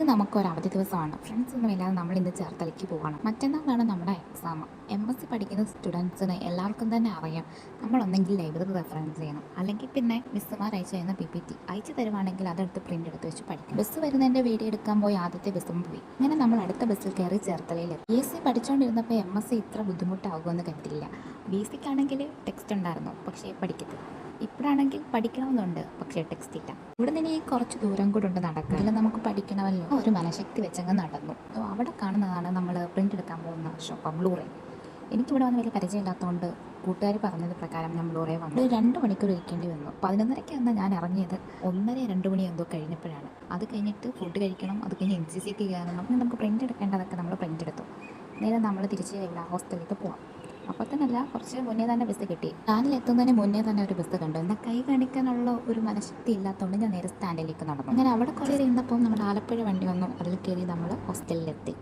ഇത് നമുക്കൊരു അവധി ദിവസമാണ്. ഫ്രണ്ട്സ് ഒന്നും ഇല്ലാതെ നമ്മൾ ഇന്ന് ചേർത്തലയ്ക്ക് പോകണം. മറ്റന്നാളാണ് നമ്മുടെ എക്സാം. MSc പഠിക്കുന്ന സ്റ്റുഡൻസിന് എല്ലാവർക്കും തന്നെ അറിയാം, നമ്മളൊന്നെങ്കിൽ ലൈബ്രറി റെഫറൻസ് ചെയ്യണം, അല്ലെങ്കിൽ പിന്നെ മിസ്സുമാർ അയച്ചു തരുന്ന PPT അയച്ചു തരുവാണെങ്കിൽ അതെടുത്ത് പ്രിൻ്റ് എടുത്ത് വെച്ച് പഠിക്കും. ബസ് വരുന്നതിൻ്റെ വീഡിയോ എടുക്കാൻ പോയി ആദ്യത്തെ ബസ്സും പോയി. അങ്ങനെ നമ്മൾ അടുത്ത ബസ്സിൽ കയറി ചേർത്തലയിൽ BSc പഠിച്ചുകൊണ്ടിരുന്നപ്പോൾ MSc ഇത്ര ബുദ്ധിമുട്ടാകുമെന്ന് കരുതിയില്ല. BScക്കാണെങ്കിൽ ടെക്സ്റ്റ് ഉണ്ടായിരുന്നു, പക്ഷേ പഠിക്കത്തില്ല. ഇപ്പോഴാണെങ്കിൽ പഠിക്കണമെന്നുണ്ട്, പക്ഷേ ടെക്സ്റ്റ് ഇല്ല. ഇവിടെ നിന്ന് ഈ കുറച്ച് ദൂരം കൂടെ ഉണ്ട് നടക്കുക. അതിൽ നമുക്ക് പഠിക്കണമല്ലോ, ഒരു മനഃശക്തി വെച്ചങ്ങ് നടന്നു. അപ്പോൾ അവിടെ കാണുന്നതാണ് നമ്മൾ പ്രിൻ്റ് എടുക്കാൻ പോകുന്ന ഷോപ്പ് ബ്ലൂറേ. എനിക്കിവിടെ വന്ന് വലിയ പരിചയമില്ലാത്തതുകൊണ്ട് കൂട്ടുകാർ പറഞ്ഞത് പ്രകാരം ഞാൻ ബ്ലൂറേ വന്നു. 2 മണിക്കൂർ ഇരിക്കേണ്ടി വന്നു. 11:30 ഞാൻ ഇറങ്ങിയത്. 1:30-2 മണി എന്തോ കഴിഞ്ഞപ്പോഴാണ്. അത് കഴിഞ്ഞിട്ട് ഫുഡ് കഴിക്കണം, അത് കഴിഞ്ഞ് NCCക്ക് കയറണം. പിന്നെ നമുക്ക് പ്രിൻ്റ് എടുക്കേണ്ടതൊക്കെ നമ്മൾ പ്രിൻ്റ് എടുത്തു. നേരെ നമ്മൾ തിരിച്ച് ഇവിടെ ഹോസ്റ്റലിലേക്ക് പോവാം. അപ്പോൾ തന്നെയല്ല, കുറച്ച് മുന്നേ തന്നെ ബസ് കിട്ടി. ഞാനിലെത്തുന്നതിന് മുന്നേ തന്നെ ഒരു ബസ് കണ്ടു. എന്നാൽ കൈ കാണിക്കാനുള്ള ഒരു മനഃശക്തി ഇല്ലാത്തതുകൊണ്ട് ഞാൻ നേരെ സ്റ്റാൻഡിലേക്ക് നടന്നു. അങ്ങനെ അവിടെ കുറേ ഇരുന്നപ്പോൾ നമ്മുടെ ആലപ്പുഴ വണ്ടി വന്നു. അതിൽ കയറി നമ്മൾ ഹോസ്റ്റലിലെത്തി.